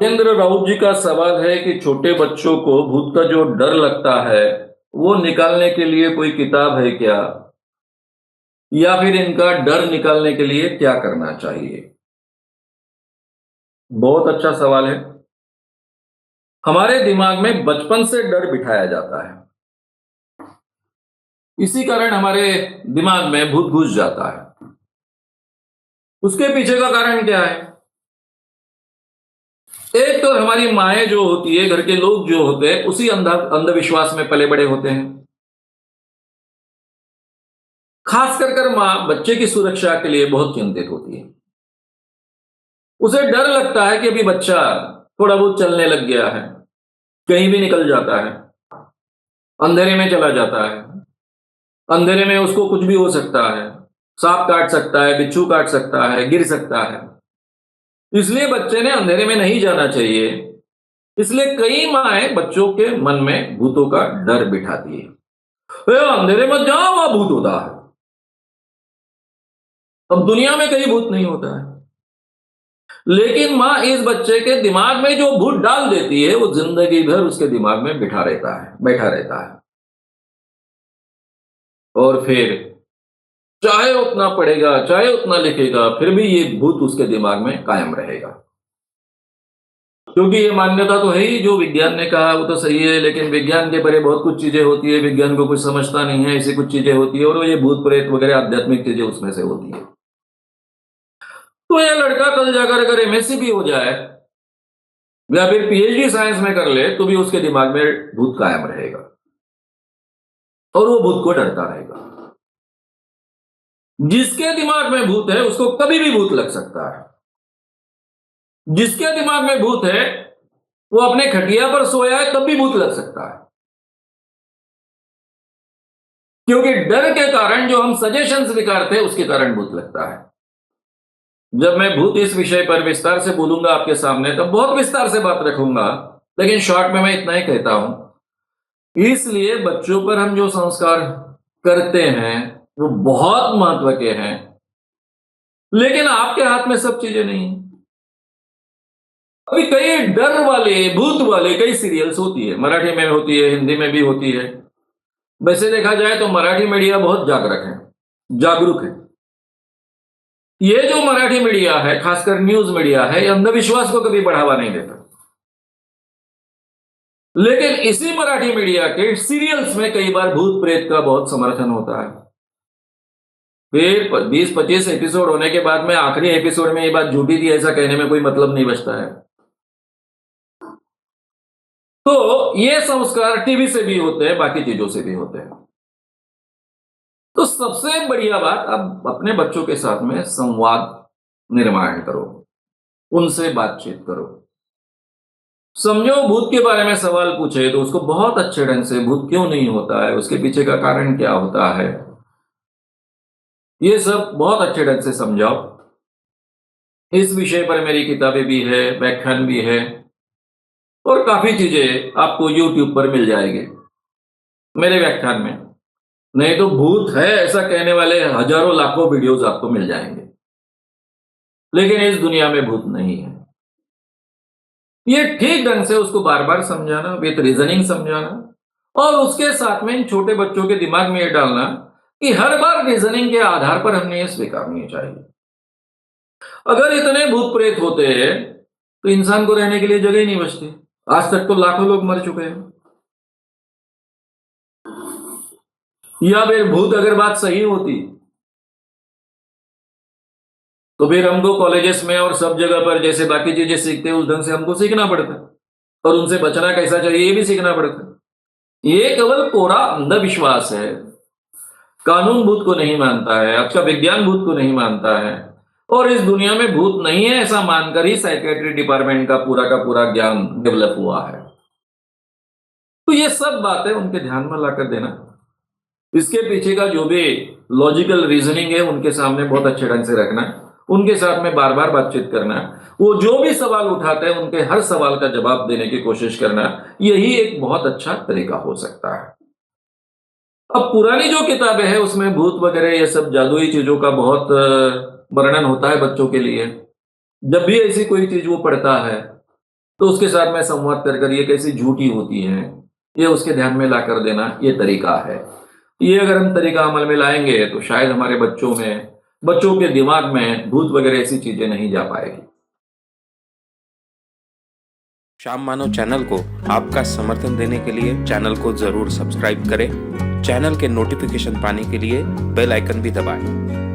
जितेंद्र राउत जी का सवाल है कि छोटे बच्चों को भूत का जो डर लगता है, वो निकालने के लिए कोई किताब है क्या? या फिर इनका डर निकालने के लिए क्या करना चाहिए? बहुत अच्छा सवाल है। हमारे दिमाग में बचपन से डर बिठाया जाता है। इसी कारण हमारे दिमाग में भूत घुस जाता है। उसके पीछे का कारण क्या है? एक तो हमारी माएँ जो होती है, घर के लोग जो होते हैं, उसी अंधविश्वास में पले बड़े होते हैं। खास कर माँ बच्चे की सुरक्षा के लिए बहुत चिंतित होती है। उसे डर लगता है कि अभी बच्चा थोड़ा बहुत चलने लग गया है, कहीं भी निकल जाता है, अंधेरे में चला जाता है, अंधेरे में उसको कुछ भी हो सकता है, सांप काट सकता है, बिच्छू काट सकता है, गिर सकता है। इसलिए बच्चे ने अंधेरे में नहीं जाना चाहिए। इसलिए कई माएँ बच्चों के मन में भूतों का डर बिठाती है। "ए, अंधेरे मत जाओ, वहाँ भूत होता है।" अब दुनिया में कहीं भूत नहीं होता है। लेकिन माँ इस बच्चे के दिमाग में जो भूत डाल देती है, वो जिंदगी भर उसके दिमाग में बैठा रहता है। और फिर चाहे उतना पढ़ेगा, चाहे उतना लिखेगा, फिर भी ये भूत उसके दिमाग में कायम रहेगा। क्योंकि ये मान्यता तो है ही, जो विज्ञान ने कहा वो तो सही है, लेकिन विज्ञान के परे बहुत कुछ चीजें होती है, विज्ञान को कुछ समझता नहीं है, ऐसी कुछ चीजें होती है, और ये भूत प्रेत वगैरह आध्यात्मिक चीजें उसमें से होती है। तो ये लड़का कल जाकर अगर एमएससी भी हो जाए या फिर पीएचडी साइंस में कर ले, तो भी उसके दिमाग में भूत कायम रहेगा और वो भूत को डरता रहेगा। जिसके दिमाग में भूत है उसको कभी भी भूत लग सकता है। जिसके दिमाग में भूत है वो अपने खटिया पर सोया है तब भी भूत लग सकता है। क्योंकि डर के कारण जो हम सजेशन स्वीकारते हैं उसके कारण भूत लगता है। जब मैं भूत इस विषय पर विस्तार से बोलूंगा आपके सामने, तब बहुत विस्तार से बात रखूंगा, लेकिन शॉर्ट में मैं इतना ही कहता हूं। इसलिए बच्चों पर हम जो संस्कार करते हैं वो बहुत महत्व के हैं, लेकिन आपके हाथ में सब चीजें नहीं। अभी कई डर वाले, भूत वाले कई सीरियल्स होती है, मराठी में होती है, हिंदी में भी होती है। वैसे देखा जाए तो मराठी मीडिया बहुत जागरूक है। ये जो मराठी मीडिया है, खासकर न्यूज मीडिया है, ये अंधविश्वास को कभी बढ़ावा नहीं देता। लेकिन इसी मराठी मीडिया के सीरियल्स में कई बार भूत प्रेत का बहुत समर्थन होता है। फिर 20-25 एपिसोड होने के बाद में आखिरी एपिसोड में ये बात झूठी थी ऐसा कहने में कोई मतलब नहीं बचता है। तो ये संस्कार टीवी से भी होते हैं, बाकी चीजों से भी होते हैं। तो सबसे बढ़िया बात, अब अपने बच्चों के साथ में संवाद निर्माण करो, उनसे बातचीत करो। समझो, भूत के बारे में सवाल पूछे तो उसको बहुत अच्छे ढंग से भूत क्यों नहीं होता है, उसके पीछे का कारण क्या होता है, ये सब बहुत अच्छे ढंग से समझाओ। इस विषय पर मेरी किताबें भी है, व्याख्यान भी है, और काफी चीजें आपको YouTube पर मिल जाएंगे मेरे व्याख्यान में। नहीं तो भूत है ऐसा कहने वाले हजारों लाखों वीडियोस आपको मिल जाएंगे, लेकिन इस दुनिया में भूत नहीं है। ये ठीक ढंग से उसको बार बार समझाना, विथ रीजनिंग समझाना, और उसके साथ में इन छोटे बच्चों के दिमाग में ये डालना कि हर बार रीजनिंग के आधार पर हमने ये स्वीकारनी चाहिए। अगर इतने भूत प्रेत होते हैं तो इंसान को रहने के लिए जगह ही नहीं बचती। आज तक तो लाखों लोग मर चुके हैं। या फिर भूत अगर बात सही होती तो फिर हमको कॉलेजेस में और सब जगह पर जैसे बाकी चीजें सीखते हैं उस ढंग से हमको सीखना पड़ता, और उनसे बचना कैसा चाहिए ये भी सीखना पड़ता। ये केवल कोरा अंधविश्वास है। कानून भूत को नहीं मानता है, अच्छा विज्ञान भूत को नहीं मानता है, और इस दुनिया में भूत नहीं है ऐसा मानकर ही साइकेट्री डिपार्टमेंट का पूरा ज्ञान डेवलप हुआ है। तो ये सब बातें उनके ध्यान में लाकर देना, इसके पीछे का जो भी लॉजिकल रीजनिंग है उनके सामने बहुत अच्छे ढंग से रखना, उनके साथ में बार बार बातचीत करना, वो जो भी सवाल उठाते हैं उनके हर सवाल का जवाब देने की कोशिश करना, यही एक बहुत अच्छा तरीका हो सकता है। अब पुरानी जो किताबें हैं उसमें भूत वगैरह ये सब जादुई चीजों का बहुत वर्णन होता है बच्चों के लिए। जब भी ऐसी कोई चीज वो पढ़ता है तो उसके साथ में संवाद कर ये कैसी झूठी होती हैं, ये उसके ध्यान में ला कर देना, ये तरीका है। ये अगर हम तरीका अमल में लाएँगे तो शायद हमारे बच्चों के दिमाग में भूत वगैरह ऐसी चीज़ें नहीं जा पाएगी। श्याम मानव चैनल को आपका समर्थन देने के लिए चैनल को जरूर सब्सक्राइब करें। चैनल के नोटिफिकेशन पाने के लिए बेल आइकन भी दबाएं।